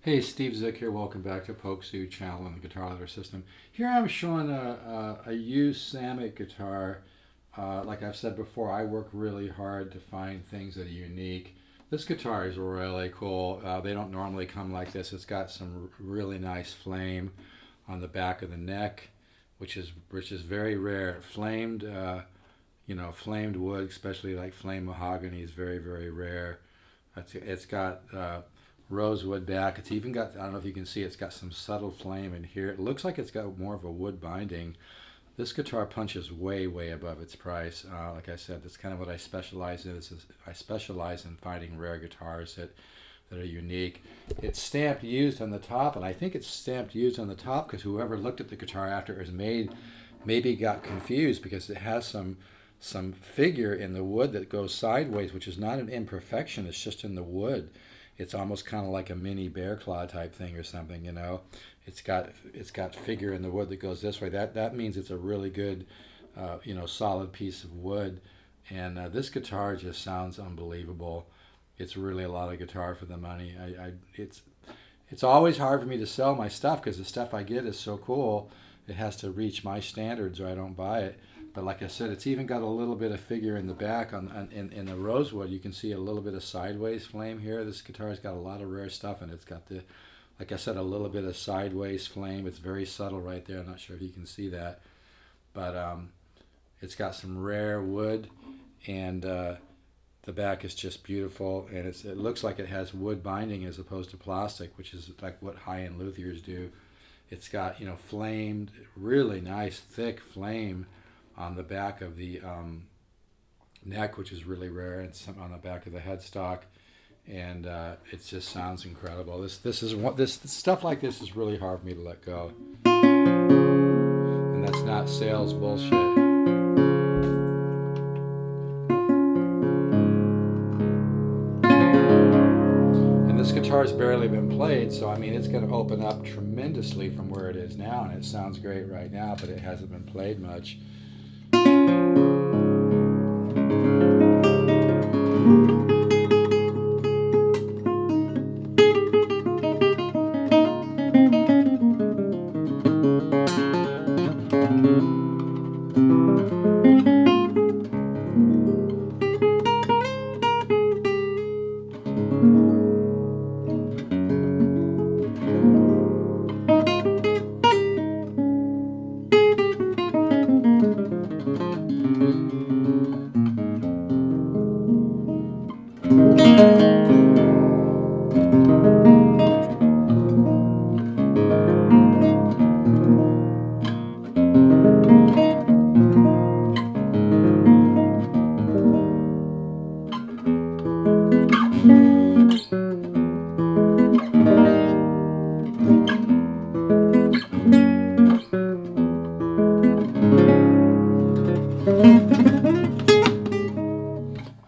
Hey, Steve Zick here. Welcome back to topSOLD channel on the Guitar Leather System. Here I'm showing a used Samick guitar. Like I've said before, I work really hard to find things that are unique. This guitar is really cool. They don't normally come like this. It's got some really nice flame on the back of the neck, which is very rare. Flamed, flamed wood, especially like flame mahogany, is very rare. It's got rosewood back. It's even got, I don't know if you can see, it's got some subtle flame in here. It looks like it's got more of a wood binding. This guitar punches way above its price. Like I said, that's kind of what I specialize in. I specialize in finding rare guitars that are unique. It's stamped used on the top, and I think it's stamped used on the top because whoever looked at the guitar after it was made maybe got confused because it has some figure in the wood that goes sideways, which is not an imperfection, it's just in the wood. It's almost kind of like a mini bear claw type thing or something, you know. It's got figure in the wood that goes this way. That means it's a really good, solid piece of wood. And this guitar just sounds unbelievable. It's really a lot of guitar for the money. It's always hard for me to sell my stuff because the stuff I get is so cool. It has to reach my standards or I don't buy it. But like I said, it's even got a little bit of figure in the back in the rosewood. You can see a little bit of sideways flame here. This guitar's got a lot of rare stuff, and it's got like I said, a little bit of sideways flame. It's very subtle right there. I'm not sure if you can see that, but it's got some rare wood, and the back is just beautiful. And it looks like it has wood binding as opposed to plastic, which is like what high-end luthiers do. It's got flamed, really nice thick flame on the back of the neck, which is really rare, and some on the back of the headstock, and it just sounds incredible. This stuff like this is really hard for me to let go, and that's not sales bullshit. And this guitar's barely been played, so I mean it's going to open up tremendously from where it is now, and it sounds great right now, but it hasn't been played much.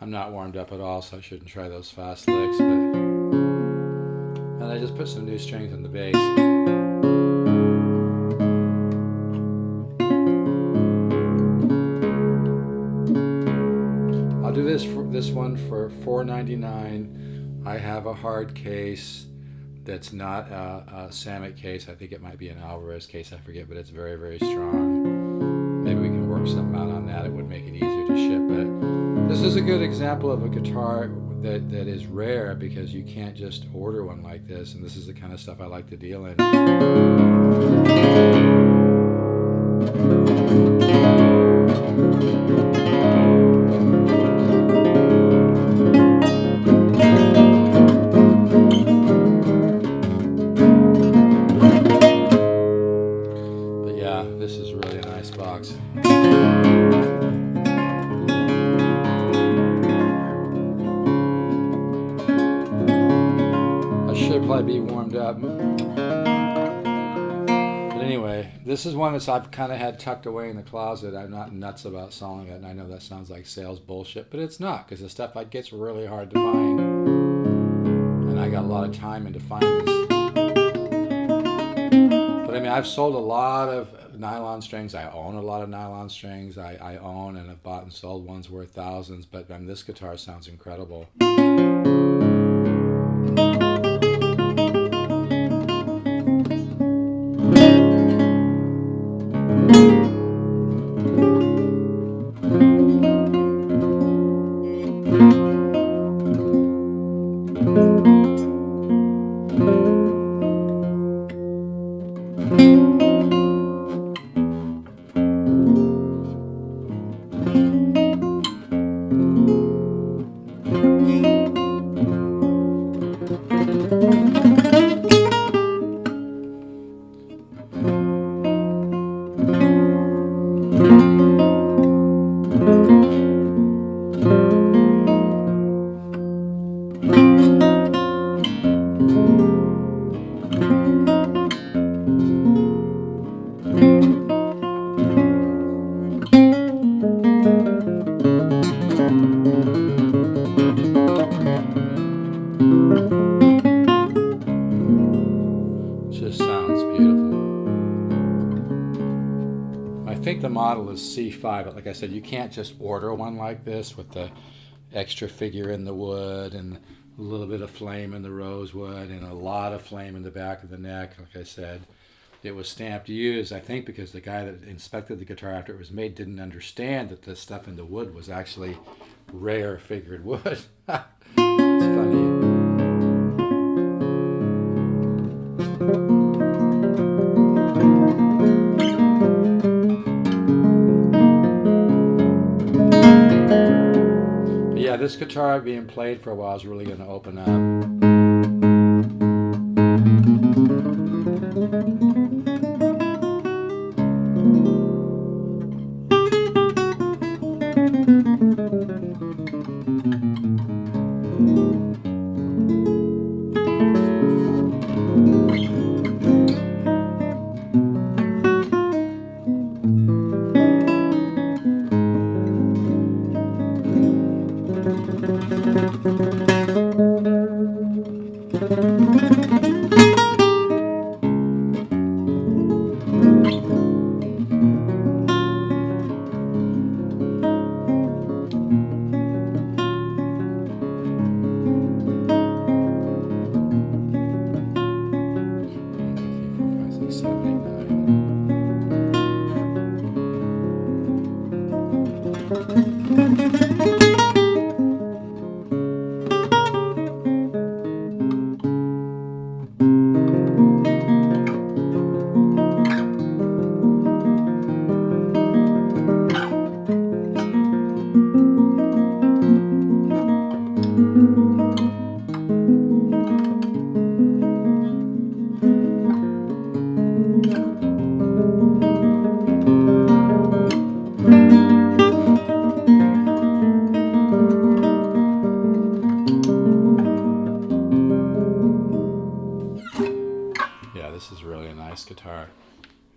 I'm not warmed up at all, so I shouldn't try those fast licks, but and I just put some new strings on the bass. I'll do this one for $4.99. I have a hard case that's not a Samick case. I think it might be an Alvarez case, I forget, but it's very strong. Maybe we can work something out on that. It would make it easier to ship, but this is a good example of a guitar that is rare because you can't just order one like this, and this is the kind of stuff I like to deal in. But yeah, this is really a nice box. Should probably be warmed up, but anyway, this is one that I've kind of had tucked away in the closet. I'm not nuts about selling it, and I know that sounds like sales bullshit, but it's not, because the stuff I get's really hard to find, and I got a lot of time into finding this. But I mean, I've sold a lot of nylon strings. I own a lot of nylon strings. I own and have bought and sold ones worth thousands, but this guitar sounds incredible. think the model is C5, but like I said, you can't just order one like this with the extra figure in the wood and a little bit of flame in the rosewood and a lot of flame in the back of the neck. Like I said, it was stamped used, I think, because the guy that inspected the guitar after it was made didn't understand that the stuff in the wood was actually rare figured wood. It's funny. But yeah, this guitar being played for a while is really going to open up. Yeah, this is really a nice guitar.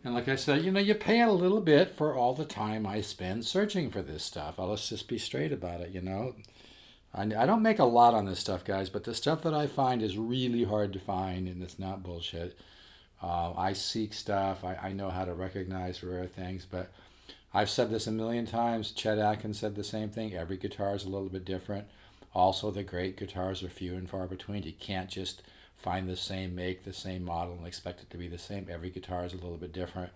And like I said, you pay a little bit for all the time I spend searching for this stuff. Let's just be straight about it. I don't make a lot on this stuff, guys, but the stuff that I find is really hard to find, and it's not bullshit. I seek stuff. I know how to recognize rare things, but I've said this a million times. Chet Atkins said the same thing. Every guitar is a little bit different. Also, the great guitars are few and far between. You can't just find the same make, the same model, and expect it to be the same. Every guitar is a little bit different.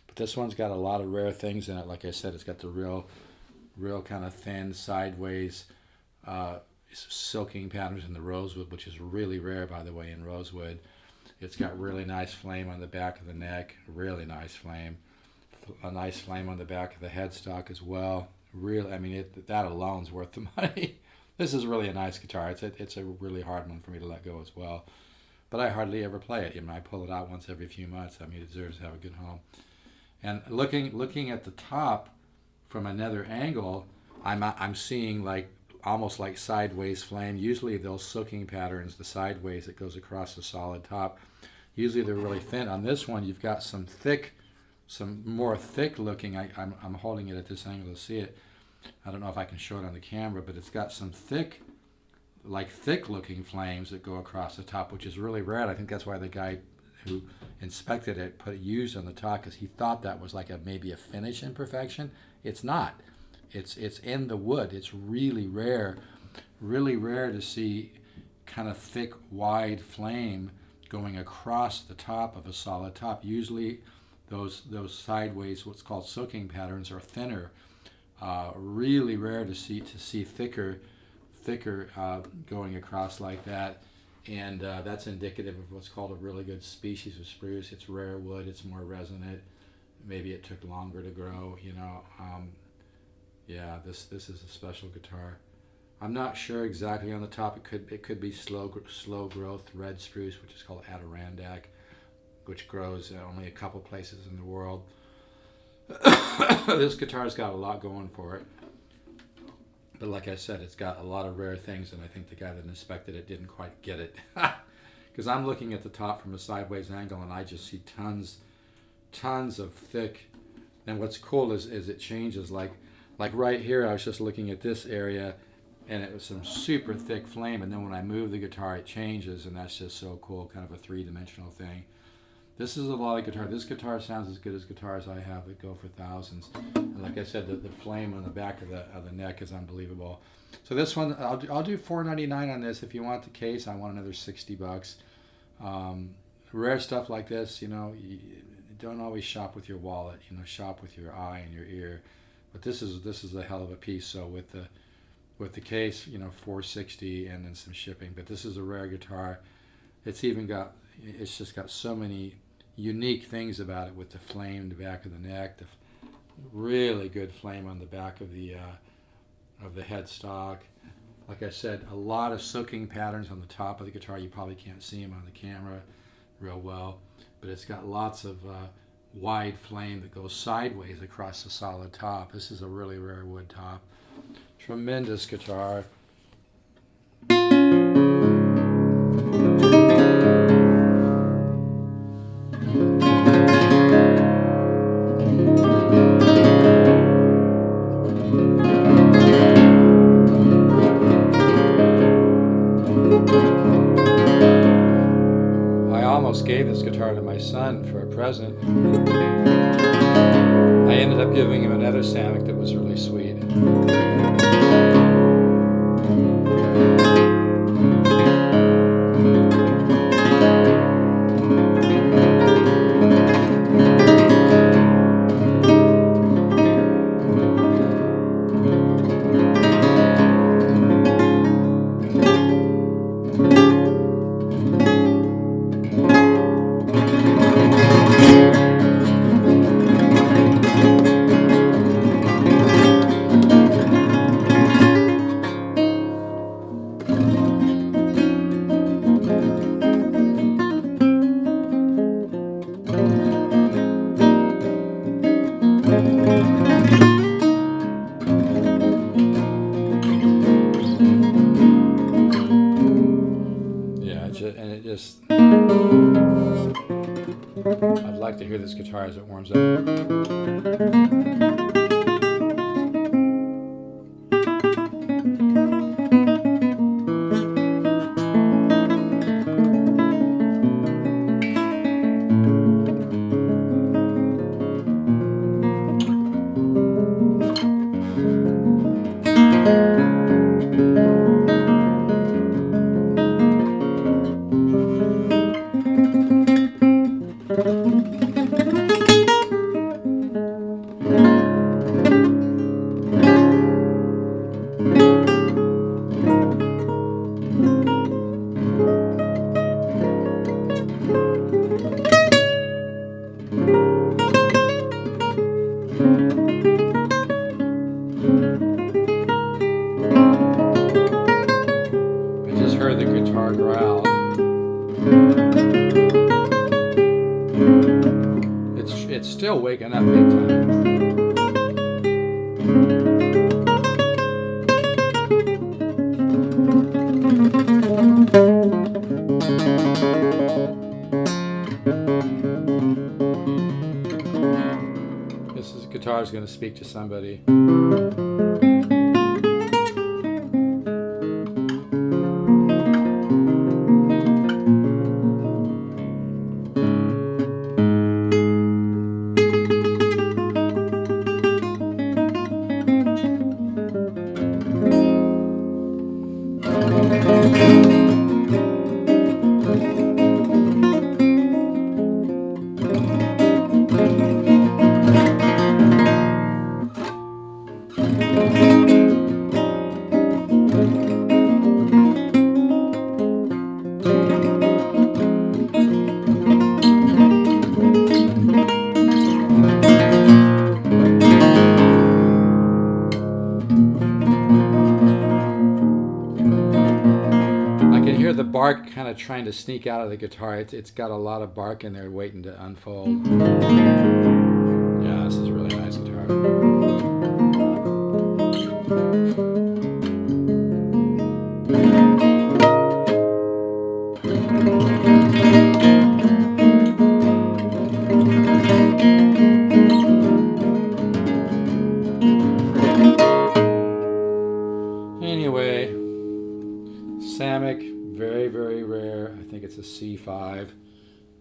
But this one's got a lot of rare things in it. Like I said, it's got the real kind of thin, sideways, silking patterns in the rosewood, which is really rare, by the way, in rosewood. It's got really nice flame on the back of the neck, really nice flame. A nice flame on the back of the headstock as well. Really, I mean, that alone's worth the money. This is really a nice guitar. It's a really hard one for me to let go as well. But I hardly ever play it. I pull it out once every few months. I mean, it deserves to have a good home. And looking at the top from another angle, I'm seeing almost like sideways flame. Usually those silking patterns, the sideways that goes across the solid top, usually they're really thin. On this one, you've got some more thick looking. I'm holding it at this angle to see it. I don't know if I can show it on the camera, but it's got some thick looking flames that go across the top, which is really rare. I think that's why the guy who inspected it put it used on the top, because he thought that was maybe a finish imperfection. It's not. It's in the wood. It's really rare to see kind of thick, wide flame going across the top of a solid top. Usually those sideways, what's called silking patterns, are thinner. Really rare to see thicker going across like that, and that's indicative of what's called a really good species of spruce. It's rare wood. It's more resonant. Maybe it took longer to grow. Yeah, this is a special guitar. I'm not sure exactly on the top. It could be slow growth red spruce, which is called Adirondack, which grows only a couple places in the world. This guitar's got a lot going for it. But like I said, it's got a lot of rare things, and I think the guy that inspected it didn't quite get it. Because I'm looking at the top from a sideways angle, and I just see tons of thick. And what's cool is it changes. Like right here, I was just looking at this area, and it was some super thick flame, and then when I move the guitar, it changes, and that's just so cool, kind of a three-dimensional thing. This is a lot of guitar. This guitar sounds as good as guitars I have that go for thousands. And like I said, the flame on the back of the neck is unbelievable. So this one, I'll do $4.99 on this. If you want the case, I want another $60. Rare stuff like this, you know, you don't always shop with your wallet. You know, shop with your eye and your ear. But this is a hell of a piece. So with the case, you know, $4.60 and then some shipping. But this is a rare guitar. It's just got so many unique things about it, with the flame, the back of the neck, the really good flame on the back of the headstock. Like I said, a lot of soaking patterns on the top of the guitar. You probably can't see them on the camera real well, but it's got lots of wide flame that goes sideways across the solid top. This is a really rare wood top. Tremendous guitar. Gave this guitar to my son for a present. I ended up giving him another Samick that was really sweet. I'd like to hear this guitar as it warms up. The guitar growl. It's still waking up big time. This guitar is going to speak to somebody. The bark kind of trying to sneak out of the guitar. It's got a lot of bark in there waiting to unfold. Yeah, this is a really nice guitar. Anyway, Samick. Very, very rare. I think it's a C5.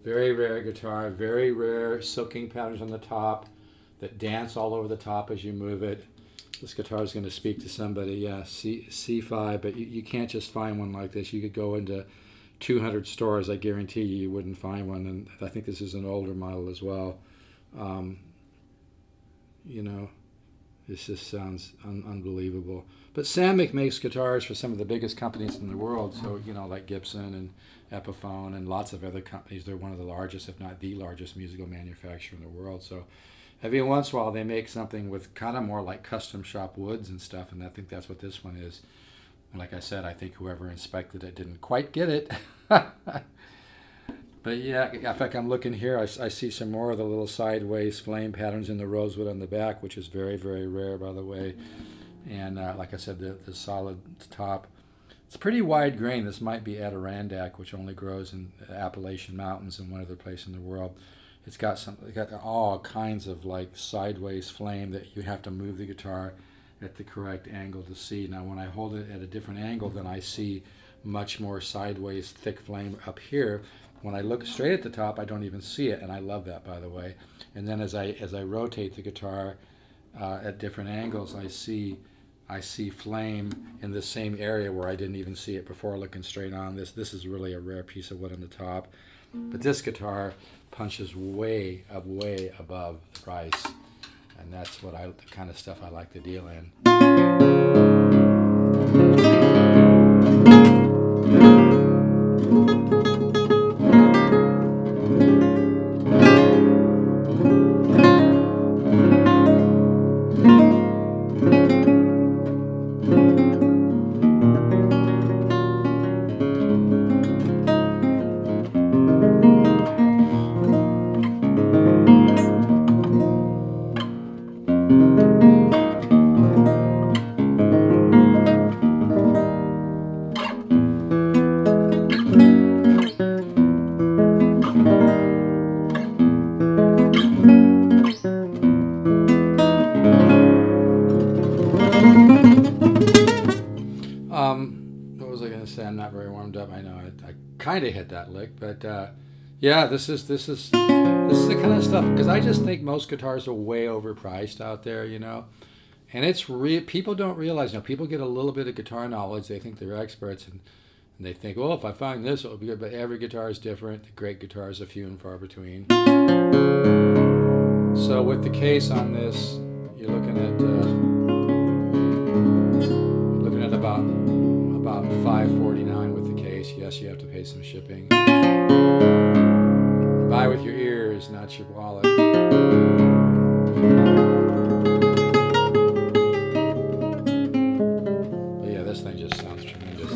Very rare guitar, very rare silking patterns on the top that dance all over the top as you move it. This guitar is going to speak to somebody. Yeah, C5, but you can't just find one like this. You could go into 200 stores. I guarantee you wouldn't find one. And I think this is an older model as well. You know, this just sounds unbelievable. But Samick makes guitars for some of the biggest companies in the world. So, you know, like Gibson and Epiphone and lots of other companies. They're one of the largest, if not the largest, musical manufacturer in the world. So every once in a while they make something with kind of more like custom shop woods and stuff, and I think that's what this one is. And like I said, I think whoever inspected it didn't quite get it. But yeah, in fact, I'm looking here. I see some more of the little sideways flame patterns in the rosewood on the back, which is very, very rare, by the way. And like I said, the solid top. It's pretty wide grain. This might be Adirondack, which only grows in the Appalachian Mountains and one other place in the world. It's got all kinds of like sideways flame that you have to move the guitar at the correct angle to see. Now, when I hold it at a different angle, then I see much more sideways thick flame up here. When I look straight at the top, I don't even see it, and I love that, by the way. And then as I rotate the guitar at different angles, I see flame in the same area where I didn't even see it before looking straight on. This is really a rare piece of wood on the top. But this guitar punches way above the price, and that's the kind of stuff I like to deal in. What was I going to say? I'm not very warmed up. I know I kind of hit that lick, but yeah, this is the kind of stuff, because I just think most guitars are way overpriced out there, you know. And it's people don't realize, you know, people get a little bit of guitar knowledge, they think they're experts, and they think, well, if I find this, it'll be good. But every guitar is different. The great guitars are few and far between. So with the case on this, you're looking at about $549 with the case. Yes, you have to pay some shipping. Buy with your ears, not your wallet. But yeah, this thing just sounds tremendous.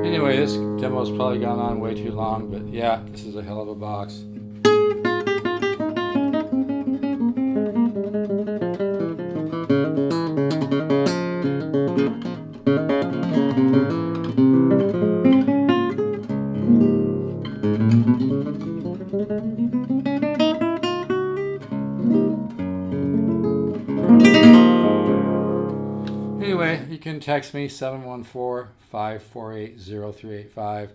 Anyway, this demo's probably gone on way too long, but yeah, this is a hell of a box. Anyway, you can text me 714-548-0385.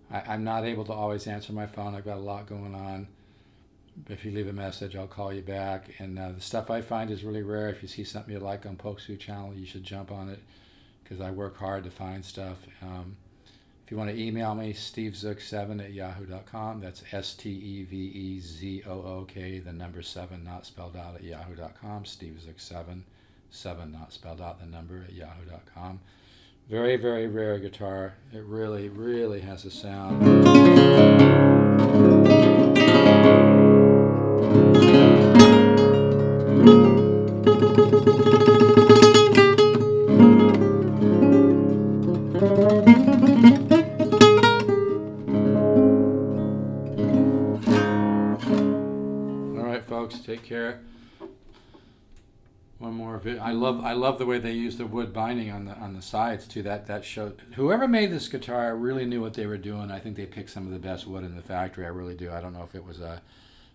I'm not able to always answer my phone. I've got a lot going on. If you leave a message, I'll call you back. And the stuff I find is really rare. If you see something you like on topSOLD channel, you should jump on it, because I work hard to find stuff. If you want to email me, stevezook7@yahoo.com. That's STEVEZOOK, the number 7 not spelled out, at yahoo.com. stevezook7, 7 not spelled out, the number, at yahoo.com. Very, very rare guitar. It really, really has a sound. there. One more I love the way they use the wood binding on the sides too. That showed whoever made this guitar really knew what they were doing. I think they picked some of the best wood in the factory. I really do. I don't know if it was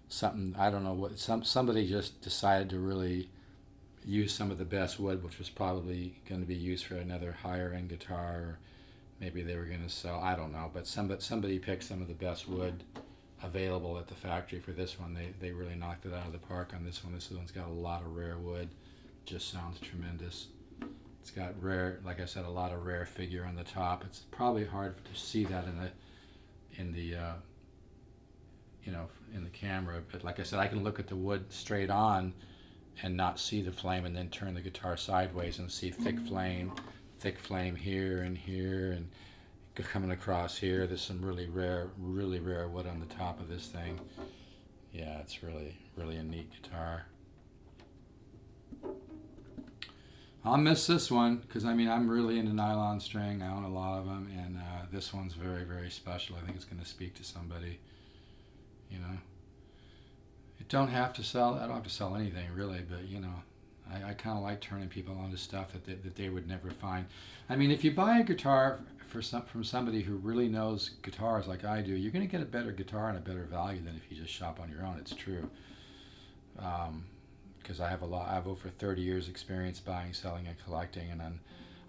something, I don't know what, somebody just decided to really use some of the best wood, which was probably going to be used for another higher end guitar, or maybe they were going to sell, I don't know, but somebody picked some of the best wood available at the factory for this one. They really knocked it out of the park on this one. This one's got a lot of rare wood. Just sounds tremendous. It's got rare, like I said, a lot of rare figure on the top. It's probably hard to see that in the in the camera, but like I said, I can look at the wood straight on and not see the flame, and then turn the guitar sideways and see thick flame here and here, and coming across here. There's some really rare wood on the top of this thing. Yeah, it's really a neat guitar. I'll miss this one because I mean I'm really into nylon string. I own a lot of them, and this one's very special. I think it's going to speak to somebody. You know, I don't have to sell anything really, but you know, I kind of like turning people onto stuff that they would never find. I mean, if you buy a guitar from somebody who really knows guitars like I do, you're going to get a better guitar and a better value than if you just shop on your own. It's true. Because I have over 30 years experience buying, selling, and collecting, and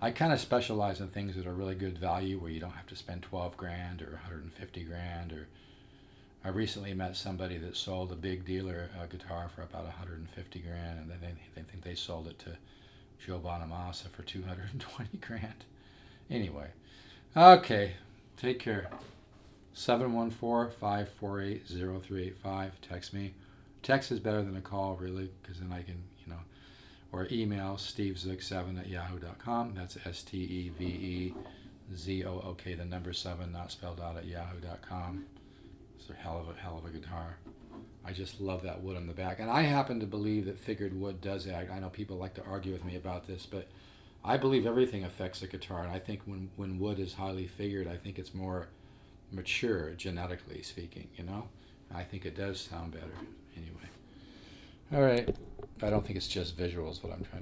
I kind of specialize in things that are really good value, where you don't have to spend 12 grand or 150 grand. Or I recently met somebody that sold a big dealer guitar for about 150 grand, and they think they sold it to Joe Bonamassa for 220 grand. Anyway, okay, take care. 714-548-0385. Text me. Text is better than a call, really, because then I can, or email stevezook7@yahoo.com. That's STEVEZOOK, the number 7, not spelled out, at yahoo.com. It's a hell of a guitar. I just love that wood on the back. And I happen to believe that figured wood does act. I know people like to argue with me about this, but I believe everything affects a guitar. And I think when wood is highly figured, I think it's more mature, genetically speaking, I think it does sound better. Anyway. All right. I don't think it's just visuals, what I'm trying to